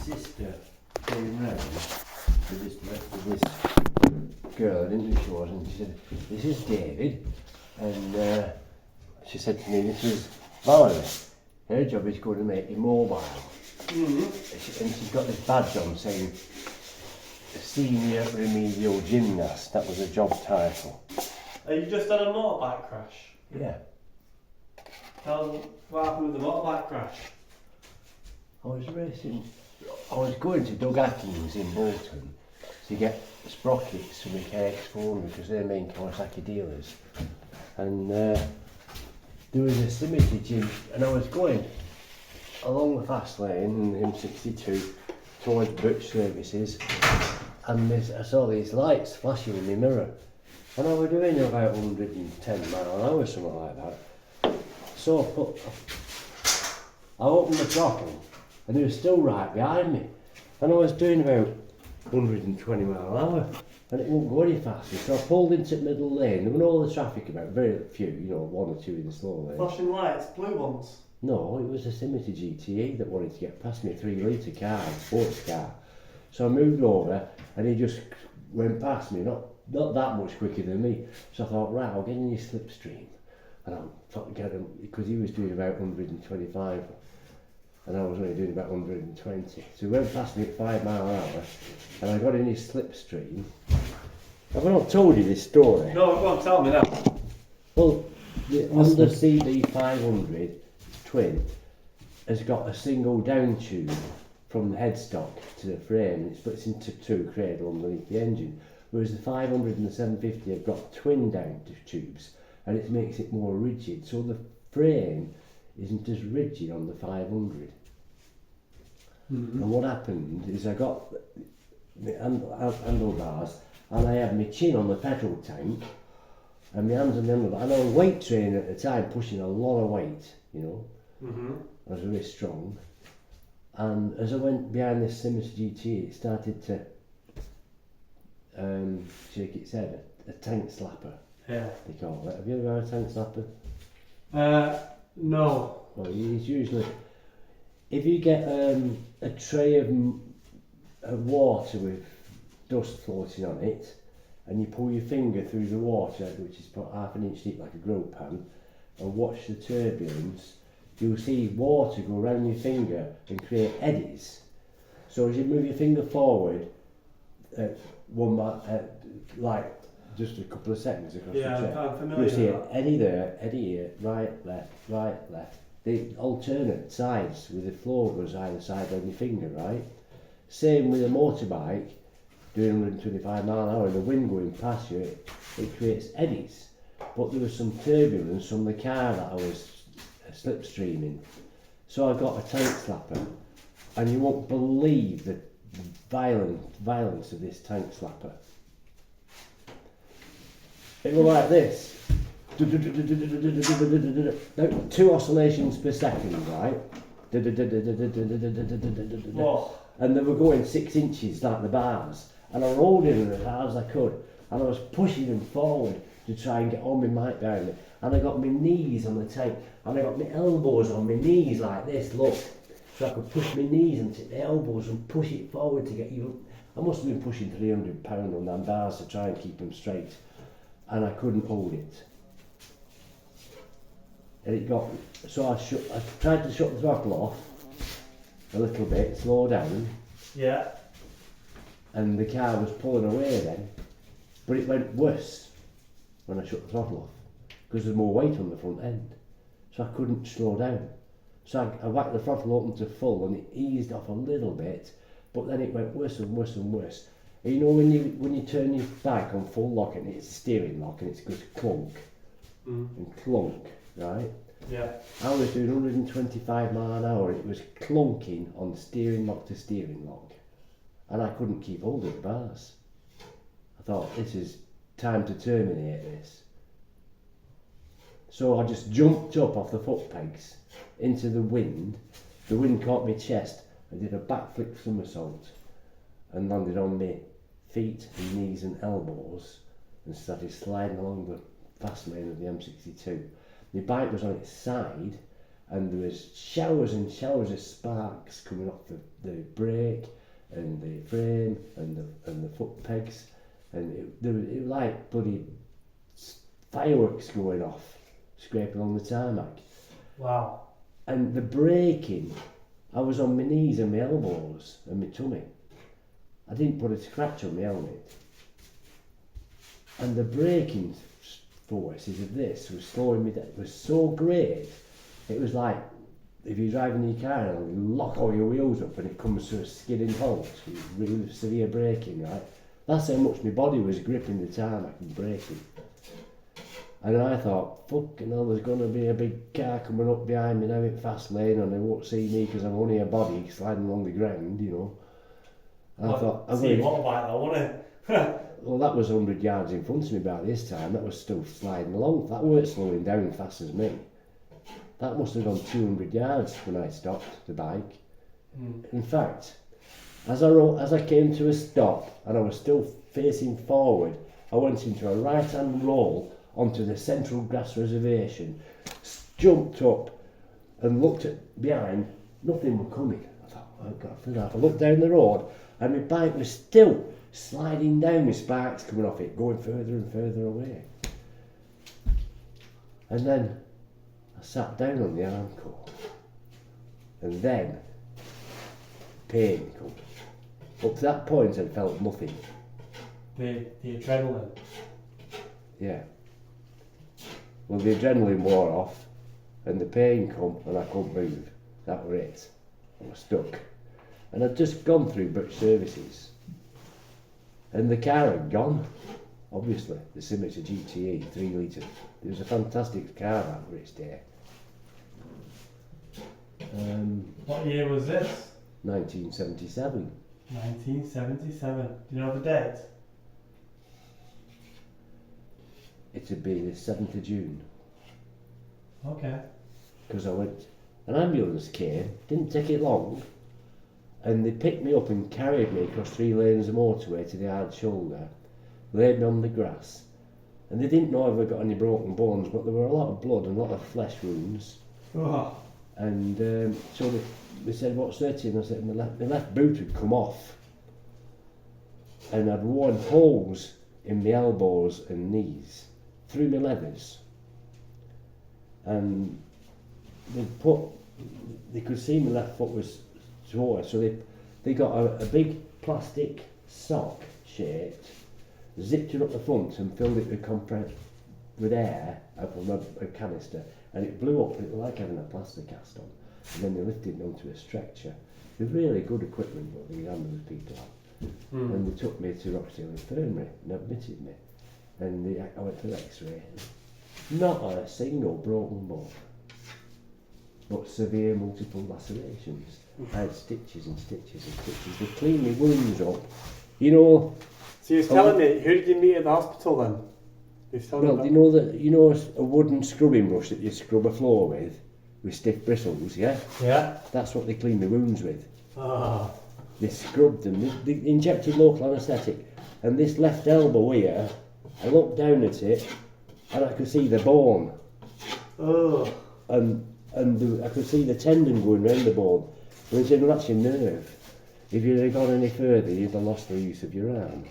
sister came round with this girl, didn't she, was, and she said, "This is David," and she said to me, "This is Valerie. Her job is going to make you mobile." And she's got this badge on saying Senior Remedial Gymnast. That was a job title. You just had a motorbike crash. Yeah. What happened with the motorbike crash? I was going to Doug Atkins in Bolton to get sprockets for my KX400 because they're main Kawasaki dealers. And there was a cemetery gym, and I was going along the fast lane in M62 towards Butch Services, and I saw these lights flashing in my mirror, and I was doing about 110 mile an hour, something like that. So I opened the throttle, and they were still right behind me, and I was doing about 120 mile an hour, and it wouldn't go any faster. So I pulled into the middle lane. There were no other traffic about, very few, one or two in the slow lane. Flashing lights, blue ones. No, it was a Scimitar GTE that wanted to get past me, 3 litre car, sports car. So I moved over, and he just went past me, not that much quicker than me. So I thought, right, I'll get in his slipstream, and I'll get him, because he was doing about 125, and I was only doing about 120. So he went past me at 5 mile an hour, and I got in his slipstream. Have I not told you this story? No, go on, tell me that. Well, the Honda CB500 twin has got a single down tube from the headstock to the frame, and it splits into two cradle underneath the engine, whereas the 500 and the 750 have got twin down tubes, and it makes it more rigid, so the frame isn't as rigid on the 500. And what happened is I got the handlebars, and I had my chin on the petrol tank and my hands on the handlebar, and I was weight training at the time, pushing a lot of weight, I was really strong. And as I went behind this Scimitar GT, it started to shake its head, a tank slapper. Yeah. They call it. Have you ever had a tank slapper? No. Well, it's usually, if you get a tray of water with dust floating on it, and you pull your finger through the water, which is about half an inch deep like a grill pan, and watch the turbulence, you'll see water go around your finger and create eddies. So as you move your finger forward, like just a couple of seconds across the tray, I'm familiar you'll see with an that. eddy there, eddy here, right, left. They alternate sides with the flow goes either side on your finger, right? Same with a motorbike, doing 125 mile an hour, and the wind going past you, it creates eddies. But there was some turbulence from the car that I was slipstreaming, so I got a tank slapper, and you won't believe the violence of this tank slapper. It was like this. 2 oscillations per second, right? Whoa. And they were going 6 inches like the bars, and I rolled in as hard as I could, and I was pushing them forward to try and get on my mic behind me, and I got my knees on the tank, and I got my elbows on my knees like this, look, so I could push my knees and take the elbows and push it forward to get even. I must have been pushing 300 pound on them bars to try and keep them straight, and I couldn't hold it. And it got, so I tried to shut the throttle off a little bit, slow down, Yeah. and the car was pulling away then, but it went worse when I shut the throttle off because there's more weight on the front end, so I couldn't slow down. So I whacked the throttle open to full, and it eased off a little bit, but then it went worse and worse and worse. And you know when you turn your bike on full lock and it's steering lock and it's goes clunk and clunk, right? Yeah. I was doing 125 mile an hour, it was clunking on steering lock to steering lock, and I couldn't keep hold of the bars. I thought, this is time to terminate this. So I just jumped up off the foot pegs into the wind caught my chest, I did a backflip somersault and landed on my feet and knees and elbows and started sliding along the fast lane of the M62. My bike was on its side, and there was showers and showers of sparks coming off the brake and the frame and the foot pegs, and it was like bloody fireworks going off, scraping on the tarmac. Wow. And the braking, I was on my knees and my elbows and my tummy. I didn't put a scratch on my helmet. And the braking forces of this was slowing me down. It was so great. It was like if you're driving your car and you lock all your wheels up and it comes to a skidding halt with really severe braking, right? That's how much my body was gripping the tarmac and braking. And I thought, fucking hell, there's going to be a big car coming up behind me now in fast lane and they won't see me because I'm only a body sliding along the ground, you know. And I thought, I'm see going what about that, won't it? well, that was 100 yards in front of me by this time. That was still sliding along. That weren't slowing down as fast as me. That must have gone 200 yards when I stopped the bike. In fact, as I came to a stop and I was still facing forward, I went into a right-hand roll onto the central grass reservation, jumped up and looked at behind. Nothing was coming. I thought, oh God, I looked down the road and my bike was still sliding down with sparks coming off it, going further and further away. And then I sat down on the armcore, and then pain came. Up to that point I'd felt nothing. The adrenaline. Yeah. Well, the adrenaline wore off, and the pain come, and I couldn't move. That was it. I was stuck. And I'd just gone through British Services, and the car had gone. Obviously, the Scimitar GTE 3 litre. It was a fantastic car that for its day. What year was this? 1977. 1977. Do you know the date? It would be the 7th of June. Okay. Because I went, an ambulance came, didn't take it long, and they picked me up and carried me across 3 lanes of motorway to the hard shoulder, laid me on the grass, and they didn't know if I got any broken bones, but there were a lot of blood and a lot of flesh wounds. Oh. And so they said, what's that? And I said, my left boot had come off, and I'd worn holes in my elbows and knees through my leathers, and they could see my left foot was sore, so they got a big plastic sock shaped, zipped it up the front and filled it with air from a canister, and it blew up. It was like having a plaster cast on, and then they lifted it onto a stretcher with really good equipment what the ambulance people had. And they took me to Rochdale Infirmary and admitted me, and I went for X-ray. Not a single broken bone, but severe multiple lacerations. I had stitches and stitches and stitches. They cleaned my wounds up, you know. So you was telling me, who did you meet at the hospital then? Well, you know a wooden scrubbing brush that you scrub a floor with stiff bristles, yeah? Yeah. That's what they cleaned my wounds with. Ah. They scrubbed them, they injected local anaesthetic, and this left elbow here, I looked down at it, and I could see the bone. Oh. And I could see the tendon going round the bone. And they said, well, that's your nerve. If you'd have gone any further, you'd have lost the use of your arm.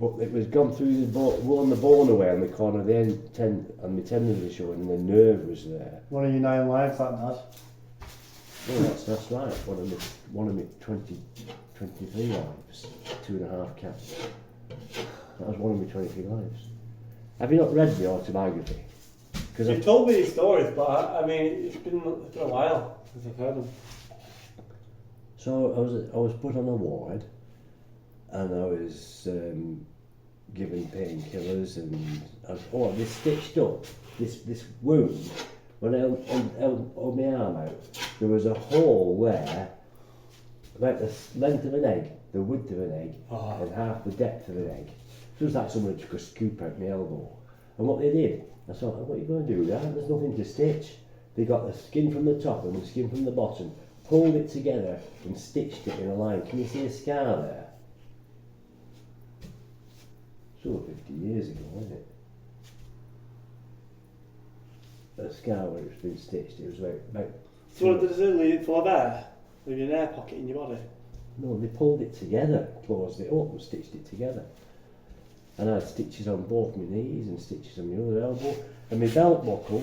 But it was gone through the bone, worn the bone away on the corner of the end, and the tendons were showing, and the nerve was there. One of your 9 lives, that Dad. Well, that's right. One of my 23 lives, 2.5 cats. That was one of my 23 lives. Have you not read the autobiography? Because You've told me these stories, but I mean, it's been a while since I've heard them. So I was put on a ward, and I was given painkillers, and they stitched up this wound. When I held my arm out, there was a hole there, about the length of an egg, the width of an egg, and half the depth of an egg. So it was like someone took a scoop out my elbow. And what they did, I thought, what are you going to do, Dad? There's nothing to stitch. They got the skin from the top and the skin from the bottom, pulled it together and stitched it in a line. Can you see a scar there? It's over 50 years ago, isn't it? a scar where it's been stitched. It was about So what did they do? Leave it for there? Leave an air pocket in your body? no, they pulled it together, closed it up and stitched it together. And I had stitches on both my knees and stitches on my other elbow. And my belt buckle,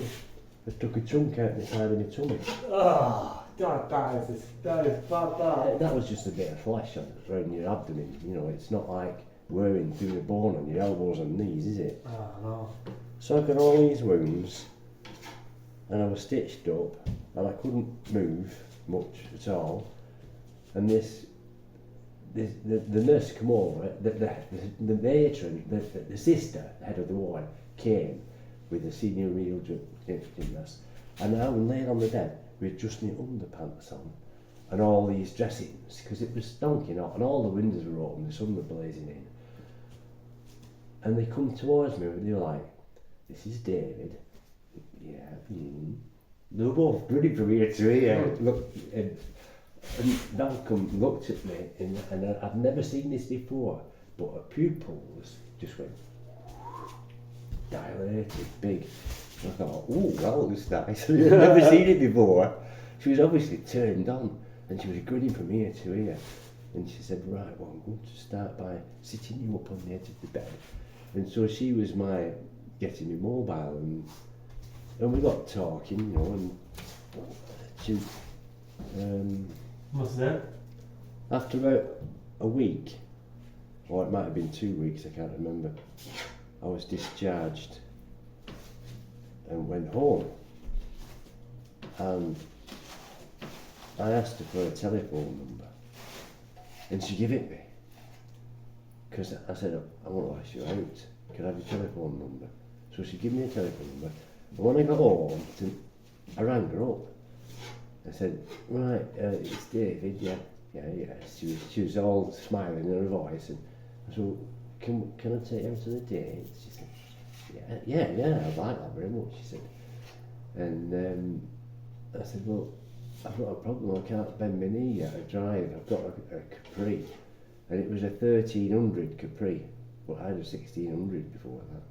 I took a chunk out the side of my tummy. Oh, that is bad, that. That was just a bit of flesh around your abdomen. You know, it's not like wearing through the bone on your elbows and knees, is it? Oh, no. So I got all these wounds, and I was stitched up, and I couldn't move much at all. And the nurse come over, the matron, the sister, head of the ward, came with the senior renal gymnast, and I was laying on the bed with just my underpants on, and all these dressings, because it was stonking hot, and all the windows were open, the sun was blazing in. And they come towards me, and they were like, "This is David." Yeah. They were both running from ear to ear. Look, and Malcolm looked at me, and I've never seen this before, but her pupils just went dilated, big. And I thought, "Oh, that looks nice." I've never seen it before. She was obviously turned on, and she was grinning from ear to ear. And she said, "Right, well, I'm going to start by sitting you up on the edge of the bed." And so she was getting me mobile, and we got talking, you know, and she, What's that? after about a week, or it might have been 2 weeks, I can't remember, I was discharged and went home. And I asked her for a telephone number, and she gave it me. Because I said, "I won't lash you out, can I have your telephone number?" So she gave me a telephone number, and when I got home, I rang her up. I said, "Right, it's David, yeah. She was all smiling in her voice, and I said, can I take you out on a date?" She said, yeah, I'd like that very much, she said. And I said, "Well, I've got a problem, I can't bend my knee yet, I drive, I've got a Capri." And it was a 1300 Capri, but I had a 1600 before that.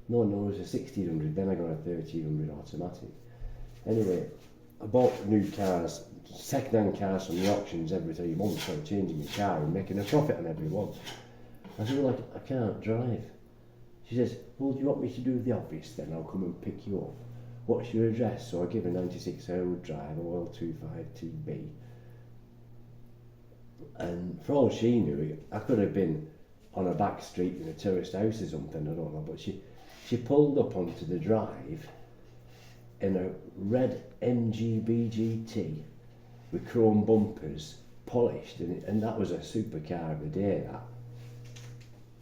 No, it was a 1600, then I got a 1300 automatic. Anyway, I bought new cars, second-hand cars from the auctions every 3 months, so I'm changing my car and making a profit on every one. I said, "Well, I can't drive." She says, "Well, do you want me to do the office then? I'll come and pick you up. What's your address?" So I give her 96 Harewood Drive, OL252B. And for all she knew, I could have been on a back street in a tourist house or something, I don't know, but she pulled up onto the drive in a red MGB GT with chrome bumpers, polished, and that was a supercar of the day, that.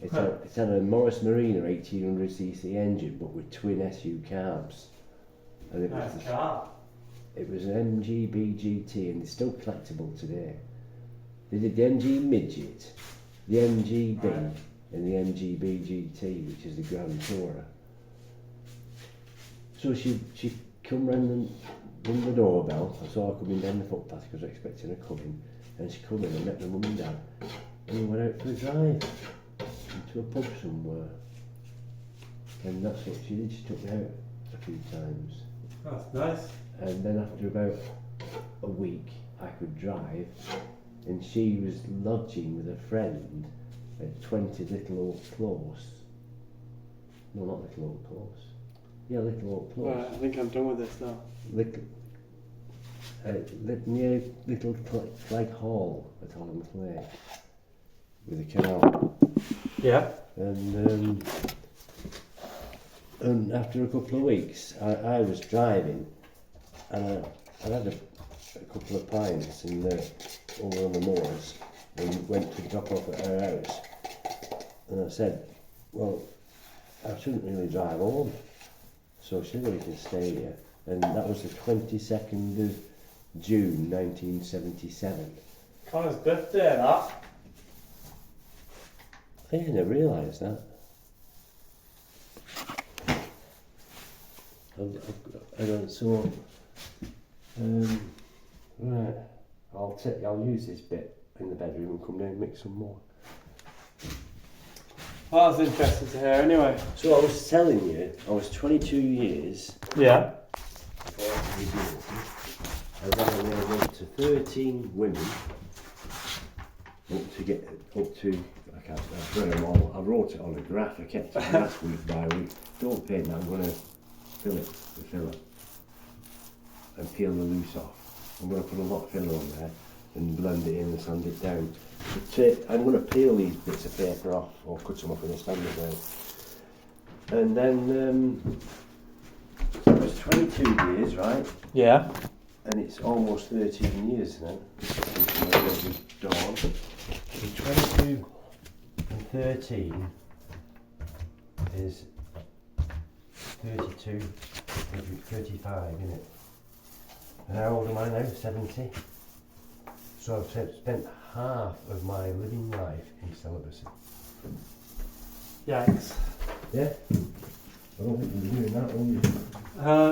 It had a Morris Marina 1800cc engine, but with twin SU carbs. And it was, car. it was an MGB GT, and it's still collectible today. They did the MG Midget, the MGB, right, and the MGB GT, which is the Grand Tourer. So she come round and rung the doorbell. I saw her coming down the footpath because I was expecting her coming. And she come in and met my mum and dad. And we went out for a drive into a pub somewhere. And that's what she did. She took me out a few times. That's nice. And then after about a week, I could drive. And she was lodging with a friend at 20 Little Oak Close. No, not Little Oak Close. Yeah, Little Oak Close. Right, I think I'm done with this now. Near Little Flag Hall at Holland Lake, with a canal. Yeah. And after a couple of weeks, I was driving, and I had a couple of pints over on the moors, and went to drop off at her house. And I said, "Well, I shouldn't really drive home." So she said, "Well, you can stay here." And that was the 22nd of June 1977. Connor's birthday, that. I didn't realise that. Right, I'll use this bit in the bedroom and come down and mix some more. Well, that's interesting to hear anyway. So I was telling you, I was 22 years Yeah. before I had divorce, and then I went up to 13 women, up to, I can't, I've read them all, I wrote it on a graph, I kept it last week by week. Don't paint that, I'm going to fill it with filler and peel the loose off. I'm going to put a lot of filler on there and blend it in and sand it down. I'm going to peel these bits of paper off or cut them off with a sander blade. And then it was 22 years, right? Yeah. And it's almost 13 years now since my baby was born. So 22 and 13 is 32, 35, isn't it? And how old am I now? 70. So I've spent half of my living life in celibacy. Yikes. Yeah? I don't think you'll be doing that, will you?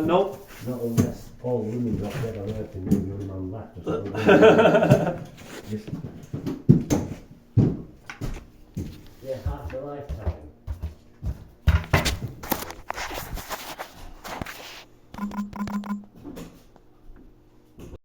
Nope. Not unless all women got dead on earth and you're the only man left or something. Yeah, half a lifetime.